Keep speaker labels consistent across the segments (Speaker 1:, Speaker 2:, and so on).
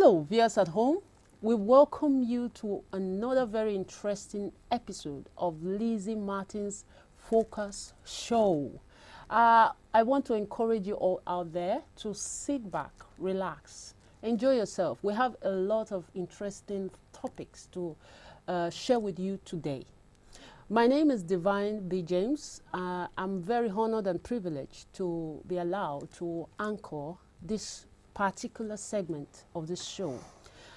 Speaker 1: Hello, viewers at home. We welcome you to another very interesting episode of LizzyMartins Focus Show. I want to encourage you all out there to sit back, relax, enjoy yourself. We have a lot of interesting topics to share with you today. My name is Divine B. James. I'm very honored and privileged to be allowed to anchor this particular segment of this show.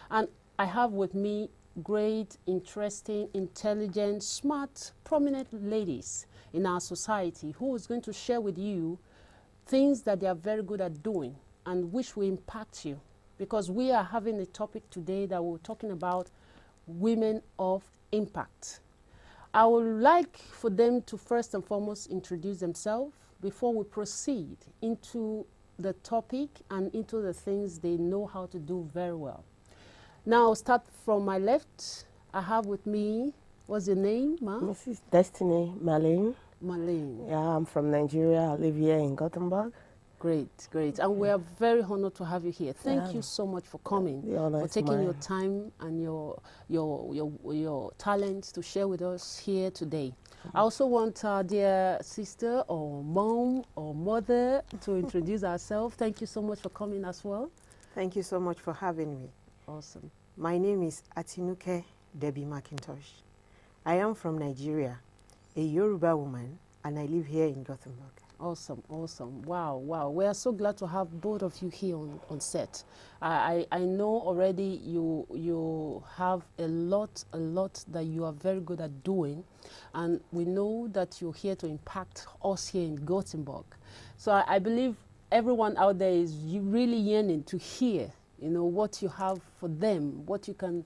Speaker 1: And I have with me great, interesting, intelligent, smart, prominent ladies in our society who is going to share with you things that they are very good at doing and which will impact you. Because we are having a topic today that we're talking about women of impact. I would like for them to first and foremost introduce themselves before we proceed into the topic and into the things they know how to do very well. Now, I'll start from my left. I have with me, what's your name, ma?
Speaker 2: Mrs. Destiny Malin.
Speaker 1: Malin.
Speaker 2: Yeah, I'm from Nigeria. I live here in Gothenburg.
Speaker 1: Great, great. And we are very honored to have you here. Thank you so much for coming, for taking your time and your talents to share with us here today. I also want our dear sister or mom or mother to introduce ourselves. Thank you so much for coming as well.
Speaker 3: Thank you so much for having me.
Speaker 1: Awesome.
Speaker 3: My name is Atinuke Debbie McIntosh. I am from Nigeria, a Yoruba woman, and I live here in Gothenburg.
Speaker 1: Awesome, awesome. Wow, wow. We are so glad to have both of you here on set. I know already you have a lot that you are very good at doing, and we know that you're here to impact us here in Gothenburg. So I believe everyone out there is really yearning to hear, you know, what you have for them, what you can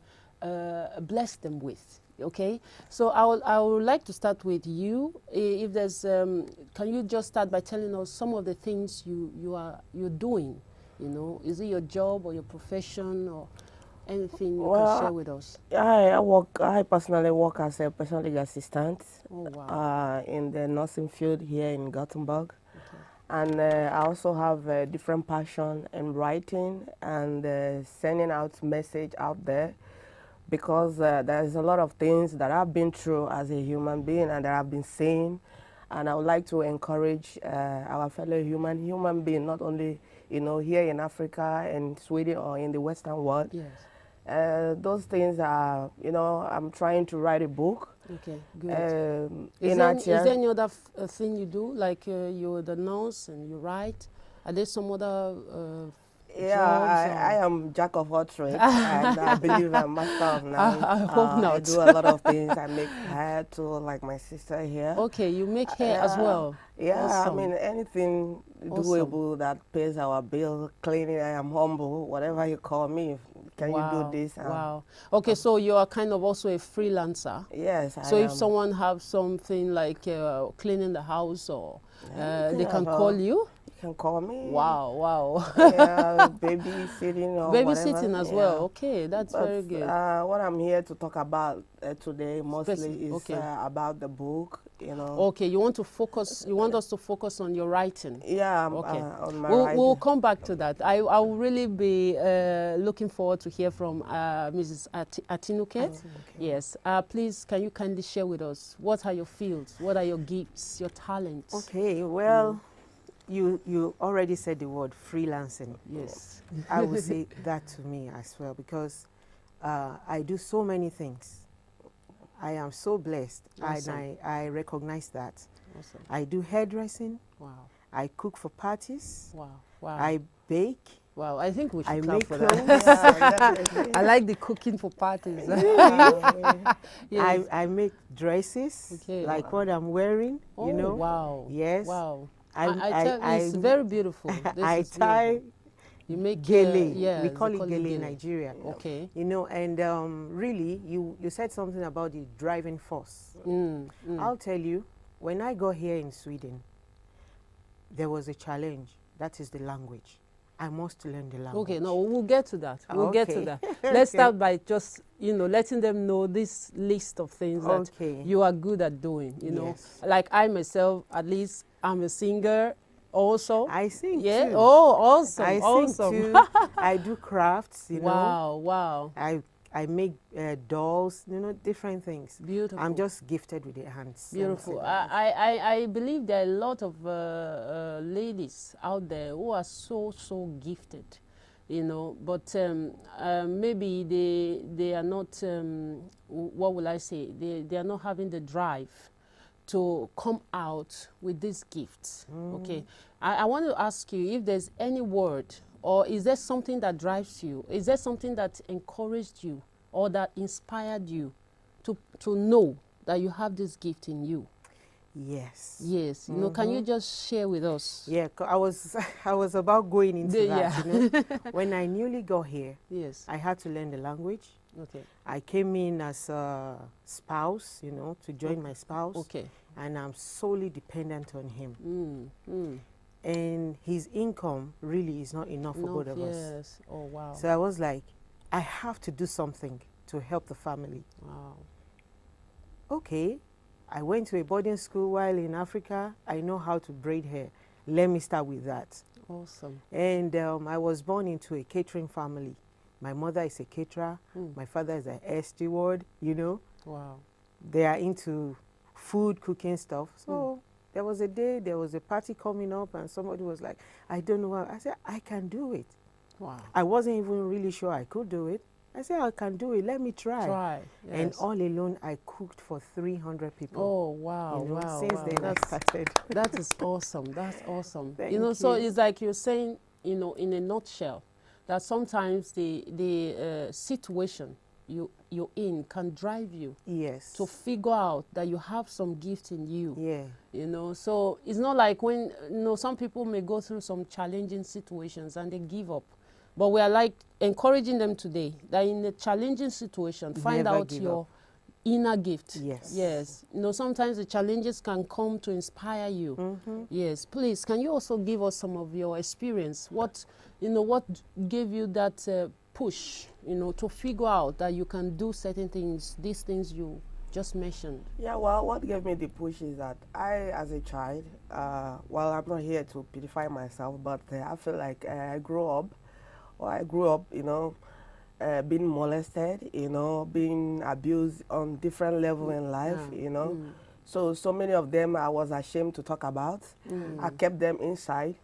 Speaker 1: bless them with. Okay, so I would like to start with you. If there's, can you just start by telling us some of the things you're doing? You know, is it your job or your profession or anything you can share with us?
Speaker 2: I personally work as a personal legal assistant.
Speaker 1: Oh, wow.
Speaker 2: In the nursing field here in Gothenburg.
Speaker 1: Okay.
Speaker 2: And I also have a different passion in writing and sending out message out there. Because there's a lot of things that I've been through as a human being and that I've been seeing, and I would like to encourage our fellow human being, not only here in Africa and Sweden or in the Western world.
Speaker 1: Yes.
Speaker 2: Those things are, I'm trying to write a book.
Speaker 1: Okay, good. Is there any other thing you do, like you're the nurse and you write? Are there some other
Speaker 2: I am jack of all trades, and I believe I'm master of none.
Speaker 1: I hope not.
Speaker 2: I do a lot of things. I make hair too, like my sister here.
Speaker 1: Okay, you make hair as well.
Speaker 2: Yeah,
Speaker 1: awesome.
Speaker 2: I mean, anything doable that pays our bill, cleaning, I am humble, whatever you call me. Can you do this?
Speaker 1: Wow. Okay, so you are kind of also a freelancer.
Speaker 2: Yes,
Speaker 1: So if someone have something like cleaning the house or they can call you?
Speaker 2: Can call me.
Speaker 1: Wow, wow.
Speaker 2: Yeah, babysitting or
Speaker 1: babysitting as well. Okay, that's very good.
Speaker 2: What I'm here to talk about today mostly is about the book.
Speaker 1: Okay, you want to focus. You want us to focus on your writing.
Speaker 2: Yeah.
Speaker 1: Okay.
Speaker 2: On my writing.
Speaker 1: We'll come back to that. I will really be looking forward to hear from Mrs. Atinuke. Yes. Please, can you kindly share with us what are your fields? What are your gifts? Your talents?
Speaker 3: Okay. Well. You already said the word freelancing.
Speaker 1: Yes.
Speaker 3: I would say that to me as well, because I do so many things. I am so blessed,
Speaker 1: awesome.
Speaker 3: And I recognize that.
Speaker 1: Awesome.
Speaker 3: I do hairdressing.
Speaker 1: Wow.
Speaker 3: I cook for parties.
Speaker 1: Wow. Wow.
Speaker 3: I bake.
Speaker 1: Wow, I think we should
Speaker 3: I
Speaker 1: clap
Speaker 3: make
Speaker 1: for
Speaker 3: clothes.
Speaker 1: that. I like the cooking for parties.
Speaker 3: Yes. I make dresses, like what I'm wearing,
Speaker 1: Oh, wow.
Speaker 3: Yes.
Speaker 1: Wow. It's very beautiful.
Speaker 3: I tie.
Speaker 1: Beautiful. You make
Speaker 3: gele.
Speaker 1: Yeah,
Speaker 3: we call it gele in Nigeria.
Speaker 1: Okay.
Speaker 3: And really, you said something about the driving force. I'll tell you, when I got here in Sweden, there was a challenge. That is the language. I must learn the language.
Speaker 1: Okay, no, we'll get to that. We'll get to that. Let's start by just, letting them know this list of things that you are good at doing, Like I myself, at least, I'm a singer, Also?
Speaker 3: I sing
Speaker 1: Yeah.
Speaker 3: too.
Speaker 1: Oh, awesome.
Speaker 3: I
Speaker 1: awesome.
Speaker 3: sing too. I do crafts, you know.
Speaker 1: Wow, wow.
Speaker 3: I make dolls, you know, different things.
Speaker 1: Beautiful.
Speaker 3: I'm just gifted with the hands. Let me say
Speaker 1: Beautiful.
Speaker 3: that.
Speaker 1: I believe there are a lot of ladies out there who are so gifted, you know, but maybe they are not, what will I say, they are not having the drive to come out with these gifts. Okay. I want to ask you if there's any word, or is there something that drives you? Is there something that encouraged you or that inspired you to know that you have this gift in you?
Speaker 3: Yes.
Speaker 1: Yes. You know, can you just share with us?
Speaker 3: Yeah, I was I was about going into that,
Speaker 1: Yeah.
Speaker 3: you know. When I newly got here,
Speaker 1: Yes.
Speaker 3: I had to learn the language.
Speaker 1: Okay.
Speaker 3: I came in as a spouse, you know, to join my spouse.
Speaker 1: Okay.
Speaker 3: And I'm solely dependent on him.
Speaker 1: Mm.
Speaker 3: And his income really is not enough for both of us.
Speaker 1: Yes. Oh, wow.
Speaker 3: So I was like, I have to do something to help the family.
Speaker 1: Wow.
Speaker 3: Okay, I went to a boarding school while in Africa. I know how to braid hair. Let me start with that.
Speaker 1: Awesome.
Speaker 3: And I was born into a catering family. My mother is a caterer. My father is an air steward, you know.
Speaker 1: Wow.
Speaker 3: They are into food, cooking stuff. So there was a day, there was a party coming up and somebody was like, I don't know how. I said, I can do it.
Speaker 1: Wow.
Speaker 3: I wasn't even really sure I could do it. I said, I can do it. Let me try.
Speaker 1: Try. Yes.
Speaker 3: And all alone, I cooked for 300 people.
Speaker 1: Oh, wow.
Speaker 3: You know,
Speaker 1: wow.
Speaker 3: since
Speaker 1: wow.
Speaker 3: then, I started.
Speaker 1: That is awesome. That's awesome.
Speaker 3: Thank
Speaker 1: you know, so
Speaker 3: you.
Speaker 1: it's like you're saying, you know, in a nutshell, that sometimes the situation you're in can drive you
Speaker 3: Yes.
Speaker 1: to figure out that you have some gift in you.
Speaker 3: Yeah.
Speaker 1: You know, so it's not like when, you know, some people may go through some challenging situations and they give up. But we are like encouraging them today that in a challenging situation, find
Speaker 3: Never
Speaker 1: out
Speaker 3: give
Speaker 1: your
Speaker 3: up.
Speaker 1: inner gift.
Speaker 3: Yes.
Speaker 1: Yes. You know, sometimes the challenges can come to inspire you. Yes. Please, can you also give us some of your experience? What, you know, what gave you that push, you know, to figure out that you can do certain things, these things you just mentioned?
Speaker 2: Yeah, well, what gave me the push is that I, as a child, well, I'm not here to purify myself, but I feel like I grew up, you know, being molested, you know, being abused on different level in life, you know. So many of them I was ashamed to talk about. I kept them inside,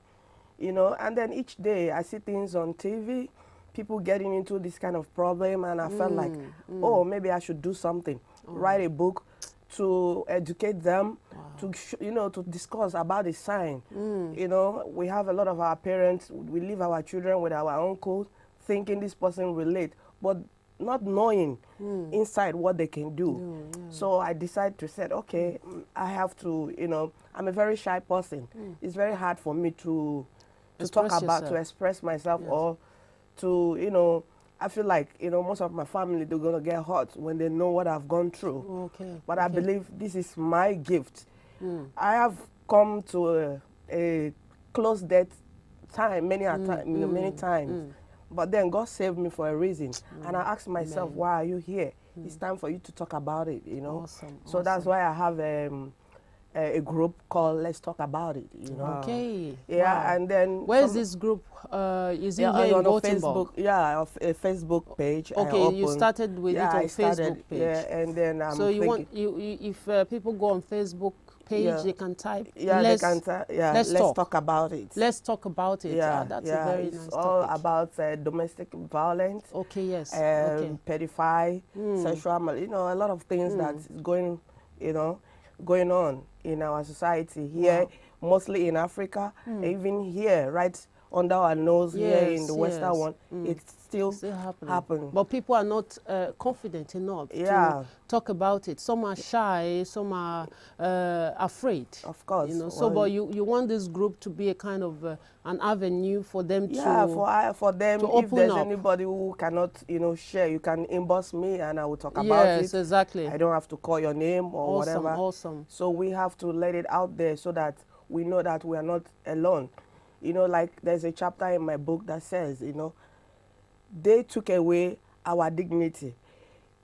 Speaker 2: you know, and then each day I see things on TV, people getting into this kind of problem, and I felt like, oh, maybe I should do something, write a book to educate them, to you know, to discuss about the sign. You know, we have a lot of our parents, we leave our children with our uncles, thinking this person relate, but not knowing inside what they can do. So I decided to say, okay, I have to, you know, I'm a very shy person. It's very hard for me to talk
Speaker 1: Express
Speaker 2: about, to
Speaker 1: yourself.
Speaker 2: express myself, or to, you know, I feel like, you know, most of my family, they're going to get hurt when they know what I've gone through.
Speaker 1: Okay.
Speaker 2: But I believe this is my gift. I have come to a close death time, many times. But then God saved me for a reason. And I asked myself, why are you here? It's time for you to talk about it, you know.
Speaker 1: Awesome.
Speaker 2: So that's why I have a group called Let's Talk About It, you know.
Speaker 1: Okay.
Speaker 2: Yeah,
Speaker 1: Wow.
Speaker 2: and then
Speaker 1: Where is this group? Is it here in
Speaker 2: on a
Speaker 1: Gothenburg?
Speaker 2: Facebook, yeah, of a Facebook page. I
Speaker 1: Okay, you
Speaker 2: opened.
Speaker 1: started with
Speaker 2: Yeah,
Speaker 1: it on
Speaker 2: I started,
Speaker 1: Facebook page.
Speaker 2: yeah, and then I'm
Speaker 1: So you
Speaker 2: thinking,
Speaker 1: want if people go on Facebook page,
Speaker 2: Yeah.
Speaker 1: they can type.
Speaker 2: yeah,
Speaker 1: let's,
Speaker 2: they can, yeah,
Speaker 1: let's talk.
Speaker 2: about it.
Speaker 1: Let's talk about it.
Speaker 2: Yeah,
Speaker 1: That's
Speaker 2: yeah,
Speaker 1: a very
Speaker 2: it's
Speaker 1: nice
Speaker 2: all
Speaker 1: topic.
Speaker 2: about domestic violence,
Speaker 1: Okay, yes. Okay.
Speaker 2: pedophile, sexual, you know, a lot of things that's going, you know, going on in our society here, mostly in Africa, even here, right under our nose here in the Western one, it's still happening.
Speaker 1: But people are not confident enough
Speaker 2: Yeah.
Speaker 1: to talk about it. Some are shy, some are afraid.
Speaker 2: Of course.
Speaker 1: You know, so
Speaker 2: Well,
Speaker 1: but you want this group to be a kind of an avenue for them
Speaker 2: yeah,
Speaker 1: to
Speaker 2: for them,
Speaker 1: to
Speaker 2: if
Speaker 1: open
Speaker 2: there's
Speaker 1: up.
Speaker 2: anybody who cannot, you know, share, you can inbox me and I will talk about
Speaker 1: yes,
Speaker 2: it.
Speaker 1: exactly.
Speaker 2: I don't have to call your name or
Speaker 1: Awesome,
Speaker 2: whatever.
Speaker 1: awesome.
Speaker 2: So we have to let it out there so that we know that we are not alone. You know, like there's a chapter in my book that says, you know, they took away our dignity.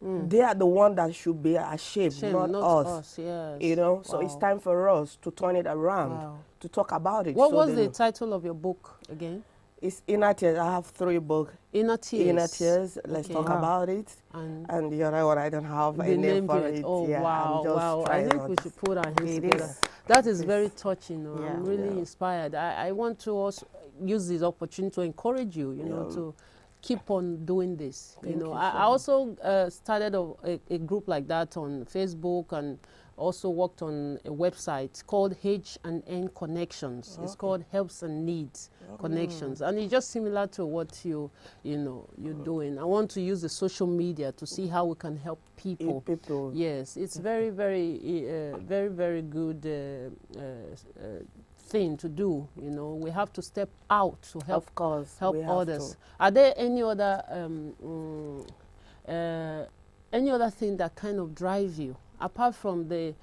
Speaker 2: they are the one that should be ashamed, not us.
Speaker 1: Yes.
Speaker 2: You know, so it's time for us to turn it around, to talk about it.
Speaker 1: What was the title of your book again?
Speaker 2: It's Inner Tears. I have 3 books.
Speaker 1: Inner Tears.
Speaker 2: Inner Tears. Let's talk about it. And the other one, I don't have a name for it.
Speaker 1: Oh,
Speaker 2: yeah,
Speaker 1: wow, wow. I think we should put our hands together. That is very touching. I'm really inspired. I want to also use this opportunity to encourage you, you know, to keep on doing this. You know, I also started a group like that on Facebook, and also worked on a website called H&N Connections. It's called Helps and Needs Connections, and it's just similar to what you're doing. I want to use the social media to see how we can help people. Yes, it's very, very good thing to do. You know, we have to step out to help.
Speaker 2: Of course,
Speaker 1: help others. Are there any other thing that kind of drive you apart from the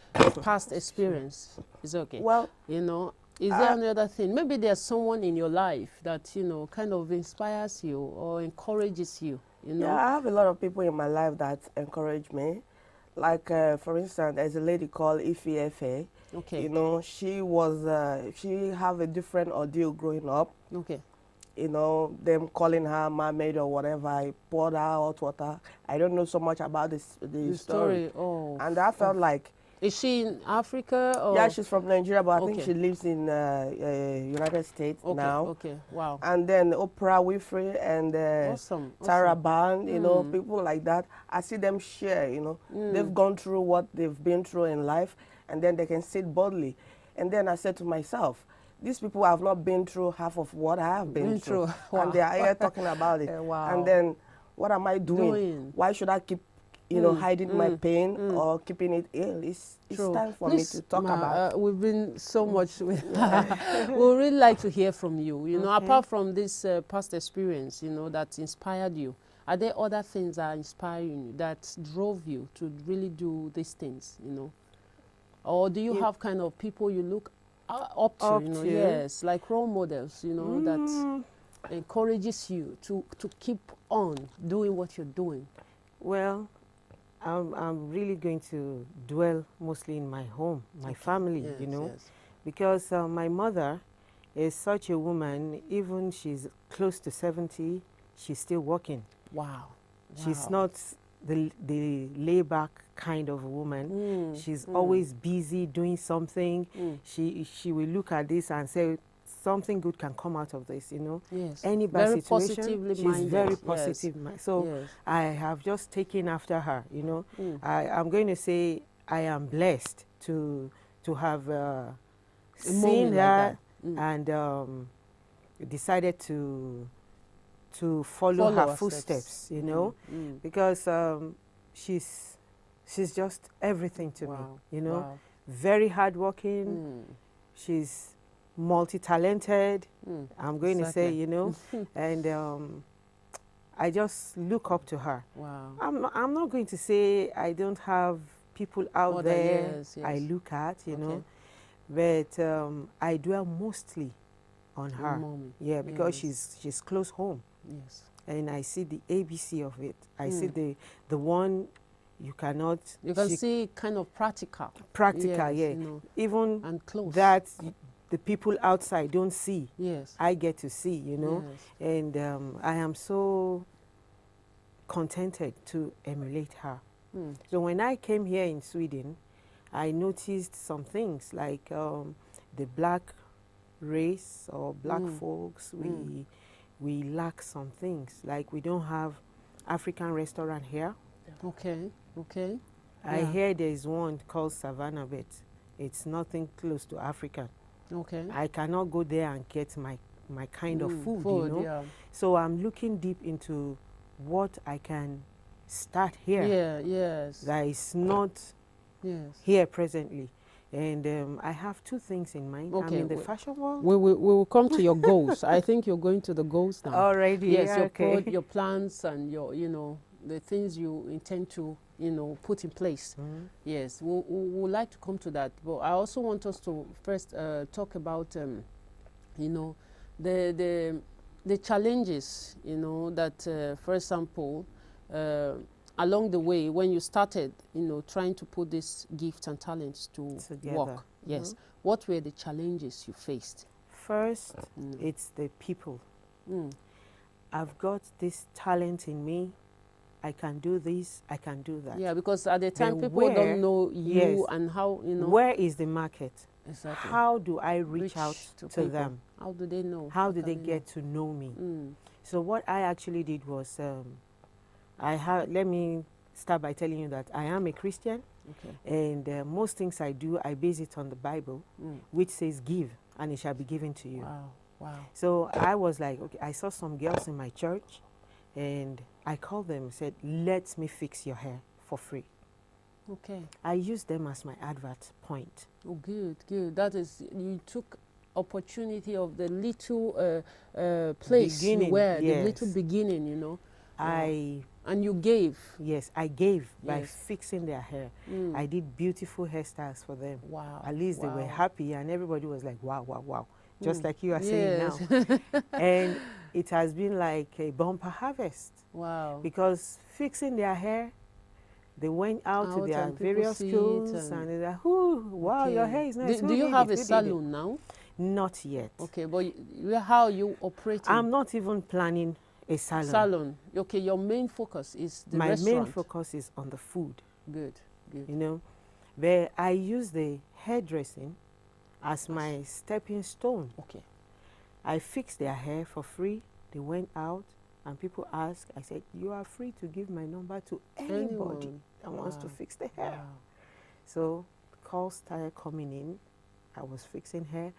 Speaker 1: past experience? Is okay.
Speaker 2: Well,
Speaker 1: you know, is there any other thing? Maybe there's someone in your life that, you know, kind of inspires you or encourages you. You know?
Speaker 2: Yeah, I have a lot of people in my life that encourage me. Like, for instance, there's a lady called Ife.
Speaker 1: Okay.
Speaker 2: You know, she was, she have a different ordeal growing up.
Speaker 1: Okay.
Speaker 2: You know, them calling her mermaid or whatever. I poured her hot water. I don't know so much about the story.
Speaker 1: Oh.
Speaker 2: And I felt like...
Speaker 1: Is she in Africa? Or?
Speaker 2: Yeah, she's from Nigeria, but I think she lives in United States now.
Speaker 1: Okay, wow.
Speaker 2: And then Oprah Winfrey and Tara Band, you know, people like that. I see them share, you know. They've gone through what they've been through in life, and then they can sit boldly. And then I said to myself, these people have not been through half of what I have been through. Wow. And they are here talking about it.
Speaker 1: Wow.
Speaker 2: And then what am I doing? Why should I keep, you know, hiding my pain or keeping it ill? It's time for me to talk about it.
Speaker 1: We've been so much with we would really like to hear from you. You know, apart from this past experience, you know, that inspired you, are there other things that are inspiring you, that drove you to really do these things, you know? Or do you have kind of people you look up to, you know? Yes, like role models, you know, that encourages you to keep on doing what you're doing?
Speaker 3: Well, I'm really going to dwell mostly in my home, my family, you know, because my mother is such a woman. Even she's close to 70, she's still working.
Speaker 1: Wow.
Speaker 3: She's not the layback kind of woman. She's always busy doing something. She will look at this and say, something good can come out of this, you know.
Speaker 1: Yes.
Speaker 3: Any bad
Speaker 1: very
Speaker 3: situation, she's
Speaker 1: minded.
Speaker 3: very positive. Yes. So I have just taken after her, you know. I'm going to say I am blessed to have seen her and decided to follow her footsteps, you know, because she's just everything to me, you know.
Speaker 1: Wow.
Speaker 3: Very hardworking. She's multi-talented, I'm going to say, you know, and I just look up to her.
Speaker 1: Wow.
Speaker 3: I'm not going to say I don't have people out there I look at, you know, but I dwell mostly on her. Yeah, because she's close home.
Speaker 1: Yes.
Speaker 3: And I see the ABC of it. I see the one you cannot...
Speaker 1: You can see kind of practical.
Speaker 3: Practical,
Speaker 1: yes,
Speaker 3: yeah.
Speaker 1: You know,
Speaker 3: even
Speaker 1: and close.
Speaker 3: That the people outside don't see.
Speaker 1: Yes.
Speaker 3: I get to see, you know. Yes. And I am so contented to emulate her. So when I came here in Sweden, I noticed some things like the black race or black folks, we lack some things. Like we don't have African restaurant here.
Speaker 1: Okay, okay.
Speaker 3: I hear there is one called Savannah, but it's nothing close to African.
Speaker 1: Okay.
Speaker 3: I cannot go there and get my kind of food, you know. Yeah. So I'm looking deep into what I can start here.
Speaker 1: Yeah, yes.
Speaker 3: That is not here presently. And I have two things in mind. Okay. I'm in the fashion world.
Speaker 1: We will come to your goals. I think you're going to the goals now.
Speaker 3: Already,
Speaker 1: yes, your plans and your, you know, the things you intend to, you know, put in place. Yes, we would like to come to that. But I also want us to first talk about, you know, the challenges, you know, that, for example, along the way, when you started, trying to put these gifts and talents to
Speaker 3: Together.
Speaker 1: work, yes, what were the challenges you faced?
Speaker 3: First, it's the people.
Speaker 1: Mm.
Speaker 3: I've got this talent in me. I can do this, I can do that.
Speaker 1: Yeah, because at the time,
Speaker 3: Then
Speaker 1: people
Speaker 3: where-
Speaker 1: don't know you
Speaker 3: yes.
Speaker 1: and how,
Speaker 3: Where is the market?
Speaker 1: Exactly.
Speaker 3: How do I reach out to
Speaker 1: people?
Speaker 3: them?
Speaker 1: How do they know?
Speaker 3: How do
Speaker 1: can
Speaker 3: they get to know me?
Speaker 1: Mm.
Speaker 3: So what I actually did was, let me start by telling you that I am a Christian,
Speaker 1: Okay.
Speaker 3: and most things I do, I base it on the Bible, which says give, and it shall be given to you.
Speaker 1: Wow, wow.
Speaker 3: So I was like, okay, I saw some girls in my church, and I called them and said, let me fix your hair for free.
Speaker 1: Okay.
Speaker 3: I used them as my advert point.
Speaker 1: Oh, good, good. That is, you took opportunity of the little place you
Speaker 3: Beginning,
Speaker 1: were, the
Speaker 3: yes.
Speaker 1: little beginning,
Speaker 3: I
Speaker 1: and you gave.
Speaker 3: Yes, I gave by
Speaker 1: Yes.
Speaker 3: fixing their hair.
Speaker 1: Mm.
Speaker 3: I did beautiful hairstyles for them.
Speaker 1: Wow.
Speaker 3: At least they were
Speaker 1: wow.
Speaker 3: happy, and everybody was like, wow, wow, wow. Just like you are
Speaker 1: Yes.
Speaker 3: saying now. And it has been like a bumper harvest.
Speaker 1: Wow.
Speaker 3: Because fixing their hair, they went out to
Speaker 1: Out
Speaker 3: their
Speaker 1: and people
Speaker 3: various
Speaker 1: see it
Speaker 3: schools,
Speaker 1: and-
Speaker 3: and they're like, ooh, wow,
Speaker 1: Okay.
Speaker 3: your hair is nice.
Speaker 1: Do
Speaker 3: Who
Speaker 1: you
Speaker 3: did
Speaker 1: have
Speaker 3: it?
Speaker 1: a
Speaker 3: Who did it?"
Speaker 1: salon now?
Speaker 3: Not yet.
Speaker 1: Okay, but how are you operating?
Speaker 3: I'm not even planning a salon.
Speaker 1: Salon. Okay, your main focus is the
Speaker 3: My
Speaker 1: restaurant.
Speaker 3: main focus is on the food.
Speaker 1: Good, good.
Speaker 3: You know, where I use the hairdressing as my stepping stone.
Speaker 1: Okay.
Speaker 3: I fixed their hair for free. They went out and people asked. I said, you are free to give my number to anybody
Speaker 1: Anyone.
Speaker 3: that wants to
Speaker 1: Wow.
Speaker 3: fix the hair.
Speaker 1: Wow.
Speaker 3: So calls started coming in. I was fixing hair.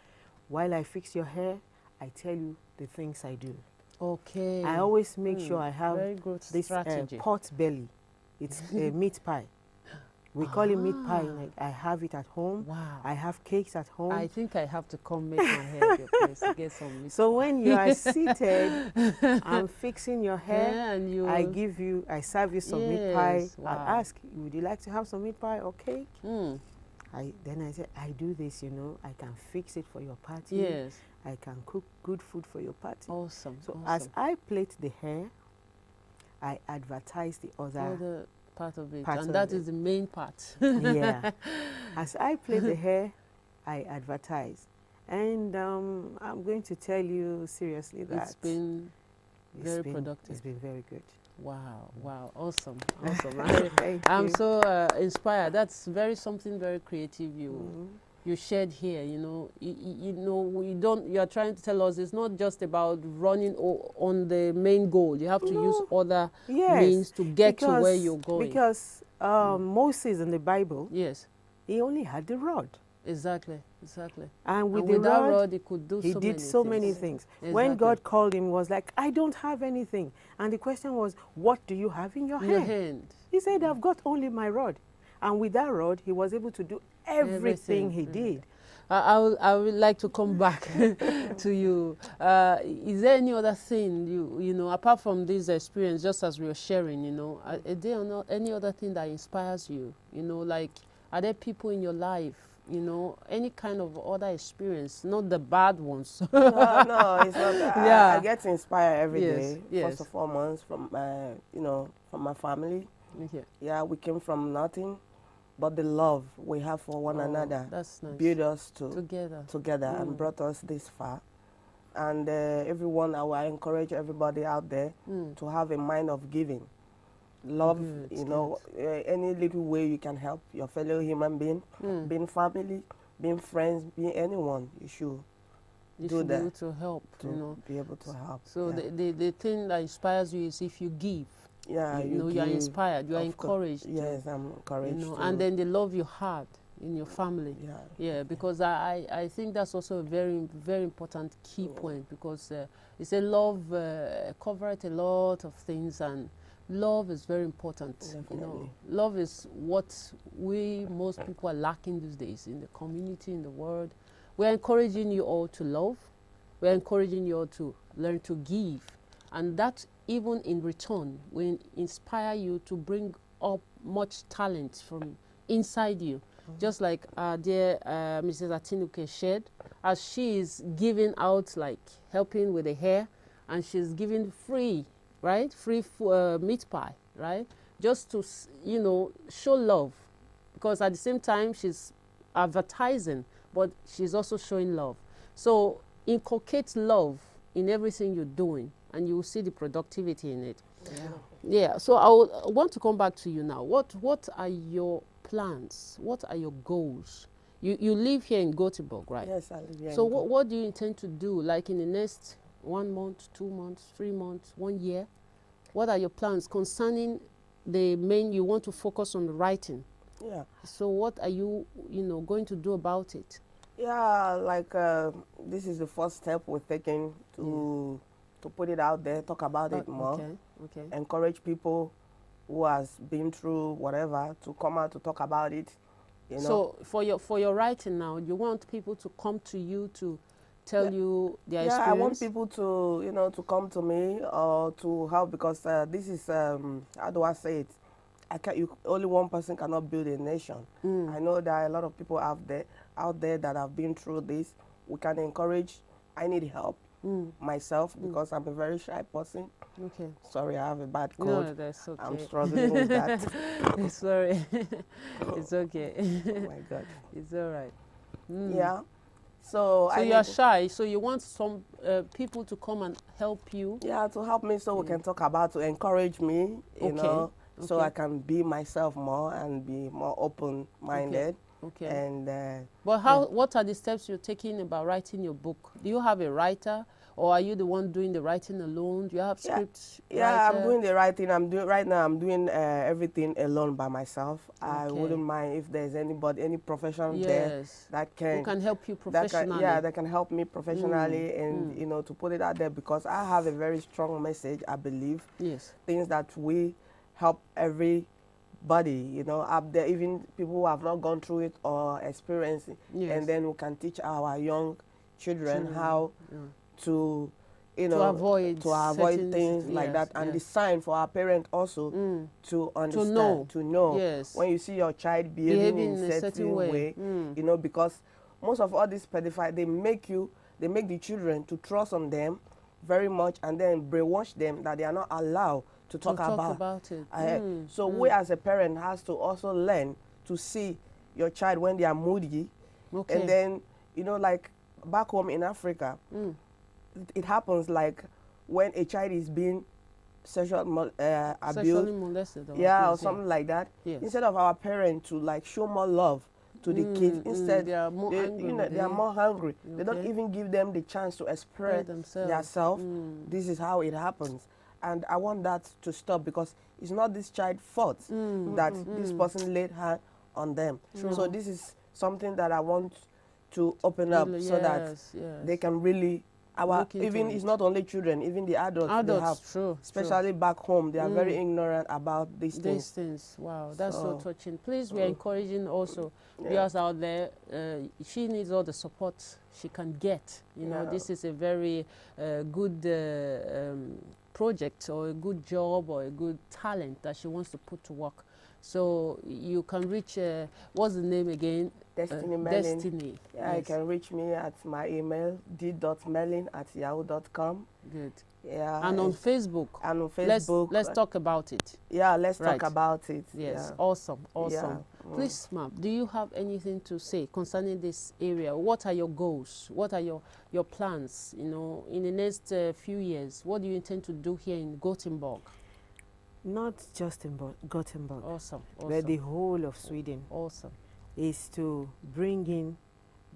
Speaker 3: While I fix your hair, I tell you the things I do.
Speaker 1: Okay.
Speaker 3: I always make sure I have
Speaker 1: very good
Speaker 3: this
Speaker 1: strategy.
Speaker 3: pot belly. It's a meat pie. We call it meat pie. Like, I have it at home.
Speaker 1: Wow.
Speaker 3: I have cakes at home.
Speaker 1: I think I have to come make my hair at your place to get some meat.
Speaker 3: So when you are seated, I'm fixing your hair.
Speaker 1: Yeah, and you.
Speaker 3: I serve you some meat pie.
Speaker 1: Yes, wow.
Speaker 3: I ask, would you like to have some meat pie or cake?
Speaker 1: Mm.
Speaker 3: Then I said, I do this, I can fix it for your party.
Speaker 1: Yes.
Speaker 3: I can cook good food for your party.
Speaker 1: Awesome.
Speaker 3: So
Speaker 1: awesome.
Speaker 3: as I plait the hair, I advertise the
Speaker 1: other part of it,
Speaker 3: part
Speaker 1: and
Speaker 3: of
Speaker 1: that
Speaker 3: it.
Speaker 1: is the main part.
Speaker 3: Yeah. As I plait the hair, I advertise. And I'm going to tell you seriously that
Speaker 1: It's been very productive.
Speaker 3: It's been very good.
Speaker 1: Wow, wow, awesome, awesome.
Speaker 3: Thank
Speaker 1: I'm
Speaker 3: you.
Speaker 1: so inspired. That's something very creative you shared here. You are trying to tell us it's not just about running on the main goal. You have to use other
Speaker 3: Yes,
Speaker 1: means to get to where you're going.
Speaker 3: Because Moses in the Bible,
Speaker 1: Yes,
Speaker 3: he only had the rod.
Speaker 1: exactly.
Speaker 3: And with
Speaker 1: And
Speaker 3: the
Speaker 1: with that
Speaker 3: rod,
Speaker 1: rod, he could do
Speaker 3: he
Speaker 1: so
Speaker 3: did
Speaker 1: many
Speaker 3: so
Speaker 1: things.
Speaker 3: many things. When
Speaker 1: Exactly.
Speaker 3: God called him, was like, I don't have anything. And the question was, what do you have in your
Speaker 1: In your
Speaker 3: hand?
Speaker 1: hand.
Speaker 3: He said, I've got only my rod. And with that rod, he was able to do everything he did.
Speaker 1: I would like to come back to you. Is there any other thing apart from this experience, just as we were sharing, is there any other thing that inspires you? Like, are there people in your life, any kind of other experience, not the bad ones?
Speaker 2: No, it's not that.
Speaker 1: Yeah.
Speaker 2: I get inspired every
Speaker 1: Yes,
Speaker 2: day.
Speaker 1: yes.
Speaker 2: First and foremost, from from my family.
Speaker 1: Yeah.
Speaker 2: Yeah, we came from nothing, but the love we have for one another
Speaker 1: That's nice.
Speaker 2: built us
Speaker 1: Together.
Speaker 2: and brought us this far. And everyone, I encourage everybody out there to have a mind of giving. Love,
Speaker 1: Good,
Speaker 2: any little way you can help your fellow human being, being family, being friends, being anyone, you should
Speaker 1: You
Speaker 2: do
Speaker 1: should be
Speaker 2: that
Speaker 1: able to help,
Speaker 2: to be able to help.
Speaker 1: So
Speaker 2: yeah.
Speaker 1: the thing that inspires you is if you give.
Speaker 2: Yeah,
Speaker 1: You are
Speaker 2: give,
Speaker 1: inspired, you are
Speaker 2: of course.
Speaker 1: encouraged.
Speaker 2: Yes, I'm encouraged.
Speaker 1: And then the love you had in your family.
Speaker 2: yeah,
Speaker 1: Yeah, because I think that's also a very, very important key point, because it's a love covers a lot of things, and love is very important.
Speaker 2: Definitely.
Speaker 1: Love is what most people are lacking these days in the community, in the world. We're encouraging you all to love. We're encouraging you all to learn to give, and that even in return will inspire you to bring up much talent from inside you. Just like dear Mrs. Atinuke shared, as she is giving out, like helping with the hair, and she's giving free, right? Free meat pie, right? just to, you know, show love, because at the same time she's advertising, but she's also showing love. So inculcate love in everything you're doing, and you will see the productivity in it. Yeah. So I want to come back to you now. What are your plans? What are your goals? You live here in Gothenburg, right?
Speaker 2: Yes, I live here.
Speaker 1: So what do you intend to do, like in the next 1 month, 2 months, 3 months, 1 year? What are your plans concerning the main, you want to focus on the writing?
Speaker 2: Yeah.
Speaker 1: So what are you, going to do about it?
Speaker 2: Yeah, like this is the first step we're taking to put it out there, talk about it more,
Speaker 1: Okay.
Speaker 2: encourage people who has been through whatever to come out to talk about it. You know?
Speaker 1: So for your writing now, you want people to come to you to tell you their experience?
Speaker 2: Yeah, I want people to, to come to me or to help, because this is, how do I say it? Only one person cannot build a nation. I know there are a lot of people out there that have been through this. We can encourage. I need help myself because I'm a very shy person.
Speaker 1: Okay.
Speaker 2: Sorry, I have a bad cold.
Speaker 1: No, that's okay.
Speaker 2: I'm struggling with that.
Speaker 1: Sorry. It's okay.
Speaker 2: Oh my God.
Speaker 1: It's all right.
Speaker 2: Yeah. So
Speaker 1: you are shy, so you want some people to come and help you?
Speaker 2: Yeah, to help me so we can talk about, to encourage me, you know, so I can be myself more and be more open-minded.
Speaker 1: Okay.
Speaker 2: And
Speaker 1: but what are the steps you're taking about writing your book? Do you have a writer, or are you the one doing the writing alone? Do you have script
Speaker 2: Yeah,
Speaker 1: writer?
Speaker 2: I'm doing the writing. I'm doing everything alone by myself. I wouldn't mind if there's any professional there that
Speaker 1: who can help you professionally.
Speaker 2: That can help me professionally and to put it out there, because I have a very strong message, I believe.
Speaker 1: Yes.
Speaker 2: Things that we help everybody, up there, even people who have not gone through it or experienced it.
Speaker 1: Yes.
Speaker 2: And then we can teach our young children how to
Speaker 1: avoid
Speaker 2: things like that, and the sign for our parents also to understand, to know when you see your child behaving in a certain way, because most of all these pedophiles, they make the children to trust on them very much, and then brainwash them that they are not allowed to talk about
Speaker 1: it.
Speaker 2: So we as a parent has to also learn to see your child when they are moody, and then like back home in Africa, it happens like when a child is being sexually
Speaker 1: molested,
Speaker 2: or something like that. Yes. Instead of our parents to like show more love to the kids, instead
Speaker 1: they are more angry.
Speaker 2: They are more hungry. They don't even give them the chance to express themselves. This is how it happens, and I want that to stop, because it's not this child's fault that this person laid hand on them. So this is something that I want to open up so that they can really. Even it's not only children, even the adults they have, especially back home, they are very ignorant about these things.
Speaker 1: Wow, that's so touching. Please, we are encouraging also viewers out there. She needs all the support she can get. This is a very good project, or a good job, or a good talent that she wants to put to work. So you can reach, what's the name again?
Speaker 2: Destiny Merlin.
Speaker 1: Destiny.
Speaker 2: Yeah, you can reach me at my email, d.merlin@yahoo.com.
Speaker 1: Good.
Speaker 2: Yeah.
Speaker 1: And on Facebook.
Speaker 2: And on Facebook.
Speaker 1: Let's talk about it.
Speaker 2: Yeah, let's talk about it.
Speaker 1: Yes,
Speaker 2: yeah.
Speaker 1: Awesome. Yeah. Please, ma'am, do you have anything to say concerning this area? What are your goals? What are your plans, in the next few years? What do you intend to do here in Gothenburg?
Speaker 3: Not just in Gothenburg,
Speaker 1: awesome.
Speaker 3: but the whole of Sweden.
Speaker 1: Awesome.
Speaker 3: Is to bring in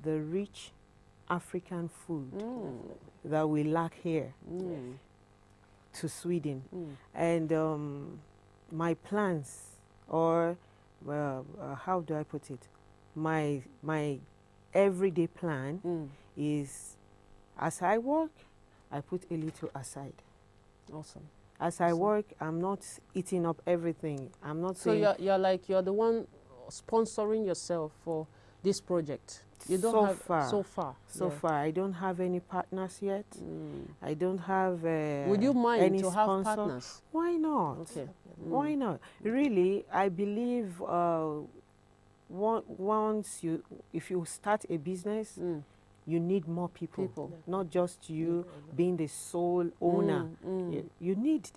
Speaker 3: the rich African food that we lack here to Sweden. And my plans, or how do I put it? My everyday plan is, as I work, I put a little aside.
Speaker 1: Awesome.
Speaker 3: As I work, I'm not eating up everything. I'm not saying...
Speaker 1: So you're the one sponsoring yourself for this project. You don't have so far. I
Speaker 3: don't have any partners yet. I don't have
Speaker 1: would you mind
Speaker 3: any
Speaker 1: to
Speaker 3: sponsor.
Speaker 1: Have partners?
Speaker 3: Why not?
Speaker 1: Okay.
Speaker 3: Why not? Really, I believe if you start a business, you need more people. Not just you being the sole owner. You need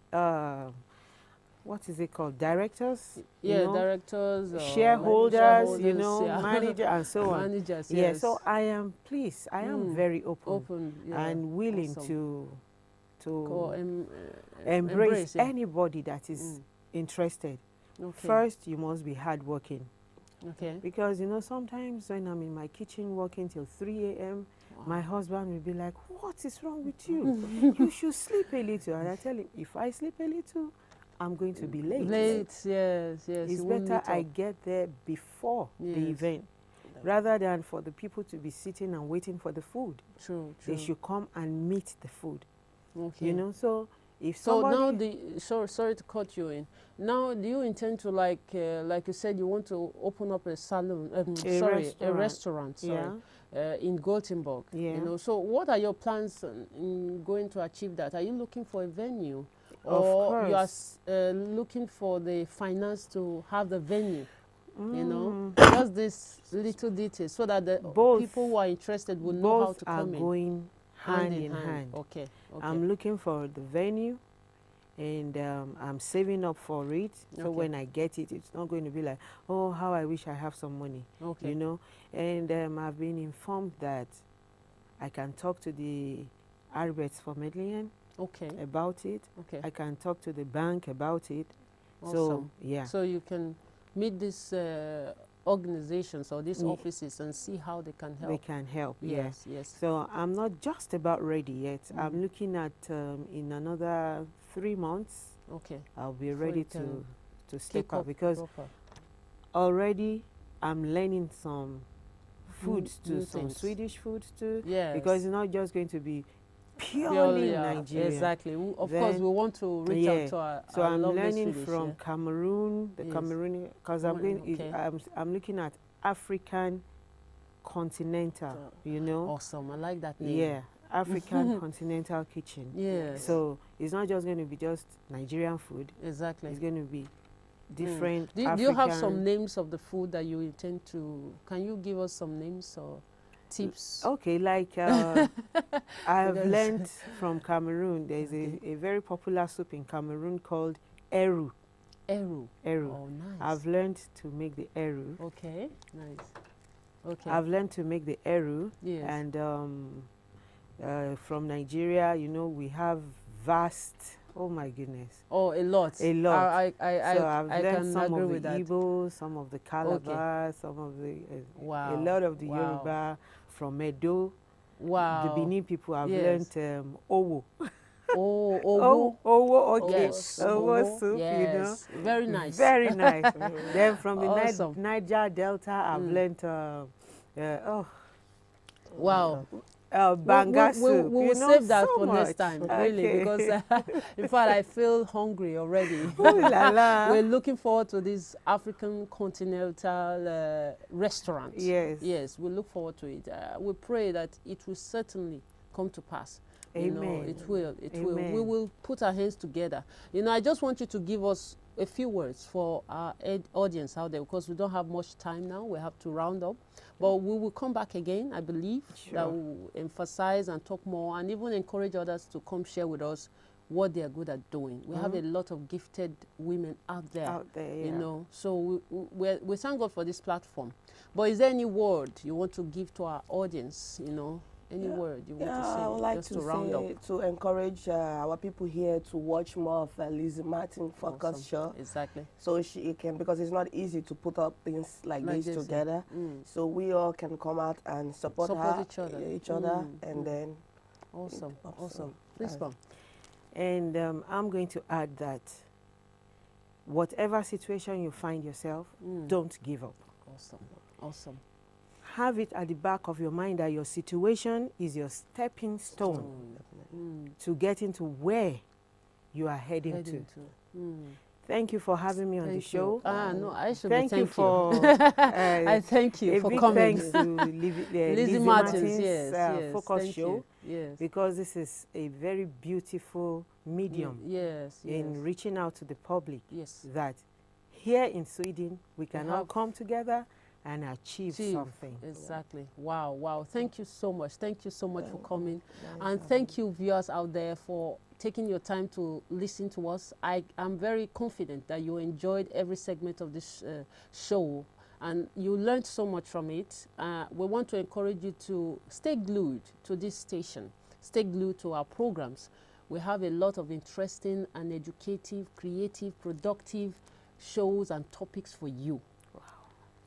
Speaker 3: what is it called? Directors?
Speaker 1: Yeah,
Speaker 3: you know,
Speaker 1: directors, or
Speaker 3: shareholders, you know,
Speaker 1: yeah.
Speaker 3: manager and so on.
Speaker 1: Managers,
Speaker 3: Yeah,
Speaker 1: yes.
Speaker 3: so I am pleased. I am very open,
Speaker 1: yeah.
Speaker 3: and willing
Speaker 1: Awesome.
Speaker 3: to embrace
Speaker 1: yeah.
Speaker 3: anybody that is interested.
Speaker 1: Okay.
Speaker 3: First, you must be hardworking.
Speaker 1: Okay.
Speaker 3: Because, you know, sometimes when I'm in my kitchen working till 3 a.m., my husband will be like, what is wrong with you? You should sleep a little. And I tell him, if I sleep a little, I'm going to be late.
Speaker 1: Late, yes, yes.
Speaker 3: It's better I get there before the event, rather than for the people to be sitting and waiting for the food.
Speaker 1: True, true.
Speaker 3: They should come and meet the food.
Speaker 1: Okay.
Speaker 3: You know, so if
Speaker 1: so
Speaker 3: somebody...
Speaker 1: now sorry to cut you in. Now, do you intend to, like you said, you want to open up a salon, a restaurant, in Gothenburg, you know, so what are your plans in going to achieve that? Are you looking for a venue? Or you are looking for the finance to have the venue? You know, just this little detail so that the people who are interested will know how to come in.
Speaker 3: Both are going hand in hand.
Speaker 1: Okay.
Speaker 3: I'm looking for the venue, and I'm saving up for it. So when I get it, it's not going to be like, oh, how I wish I have some money. Okay. You know, and I've been informed that I can talk to the Arbeits for Medellin about it. Okay. I can talk to the bank about it.
Speaker 1: Awesome.
Speaker 3: So, yeah.
Speaker 1: So you can meet these organizations or these offices and see how they can help.
Speaker 3: They can help,
Speaker 1: yes, yes.
Speaker 3: So I'm not just about ready yet. I'm looking at in another 3 months. Okay. I'll be ready to step up, because already I'm learning some foods too, some Swedish foods too. Yes. Because it's not just going to be purely Nigeria.
Speaker 1: Exactly. Of course, we want to reach out to our
Speaker 3: So I'm learning
Speaker 1: Swedish,
Speaker 3: from Cameroon, the Cameroon, because I'm looking at African continental, you know.
Speaker 1: Awesome. I like that name.
Speaker 3: Yeah, African continental kitchen.
Speaker 1: Yes.
Speaker 3: So it's not just going to be just Nigerian food.
Speaker 1: Exactly.
Speaker 3: It's going to be different.
Speaker 1: Do you have some names of the food that you intend to? Can you give us some names or tips?
Speaker 3: Okay, like I've learned from Cameroon. There's a very popular soup in Cameroon called eru.
Speaker 1: Eru.
Speaker 3: Eru.
Speaker 1: Oh, nice.
Speaker 3: I've learned to make the eru.
Speaker 1: Okay, nice. Okay.
Speaker 3: I've learned to make the eru.
Speaker 1: Yes.
Speaker 3: And from Nigeria, you know, we have vast. Oh my goodness.
Speaker 1: Oh, a lot.
Speaker 3: A lot.
Speaker 1: So I've learned
Speaker 3: some of the Igbo, some of the Calabar, some of the a lot of the Yoruba, from Edo. Wow. The Benin people have learned owo.
Speaker 1: Oh,
Speaker 3: owo, okay.
Speaker 1: Yes.
Speaker 3: Owo soup,
Speaker 1: yes.
Speaker 3: you know.
Speaker 1: Very nice.
Speaker 3: Very nice. Then from the Niger Delta, I've learned
Speaker 1: wow.
Speaker 3: Banga soup.
Speaker 1: We will save that for next time, really, because in fact I feel hungry already. We're looking forward to this African continental restaurant. Yes. Yes, we look forward to it. We pray that it will certainly come to pass.
Speaker 3: Amen.
Speaker 1: You know, it will. It will. We will put our hands together. You know, I just want you to give us a few words for our audience out there, because we don't have much time now. We have to round up. But we will come back again, I believe, that will emphasize and talk more and even encourage others to come share with us what they are good at doing. We have a lot of gifted women out there, you know. So we thank God for this platform. But is there any word you want to give to our audience, you know? Any word you want to say?
Speaker 2: I would like
Speaker 1: just
Speaker 2: to
Speaker 1: round up.
Speaker 2: to encourage our people here to watch more of LizzyMartins Focus Show.
Speaker 1: Exactly.
Speaker 2: So she can, because it's not easy to put up things like this together. So we all can come out and support each other, and then.
Speaker 1: Awesome. Awesome. Please come.
Speaker 3: And I'm going to add that whatever situation you find yourself, don't give up.
Speaker 1: Awesome. Awesome.
Speaker 3: Have it at the back of your mind that your situation is your stepping stone to get into where you are heading to. Thank you for having me on the show.
Speaker 1: No, I should
Speaker 3: thank you for.
Speaker 1: I thank you for coming.
Speaker 3: Thanks to LizzyMartins Focus Show. Yes. Because this is a very beautiful medium in reaching out to the public. Yes. That here in Sweden we can all come together and achieve something.
Speaker 1: Exactly. Wow, wow. Thank you so much. Thank you so much for coming. And thank you, viewers out there, for taking your time to listen to us. I'm very confident that you enjoyed every segment of this show and you learned so much from it. We want to encourage you to stay glued to this station, stay glued to our programs. We have a lot of interesting and educative, creative, productive shows and topics for you.
Speaker 2: Wow.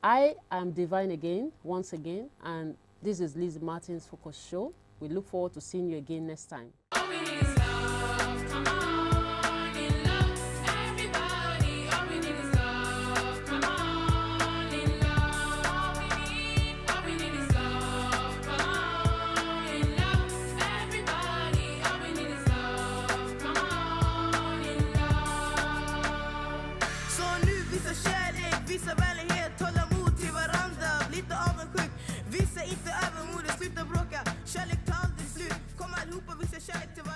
Speaker 1: I am Divine once again, and this is LizzyMartins Focus Show. We look forward to seeing you again next time.
Speaker 4: Visa vänlighet, hålla mod till varandra. Lite avundsjuk, visa inte övermodet, sluta bråka. Kärlek tar aldrig slut, kom allihopa, visa kärlek till varandra.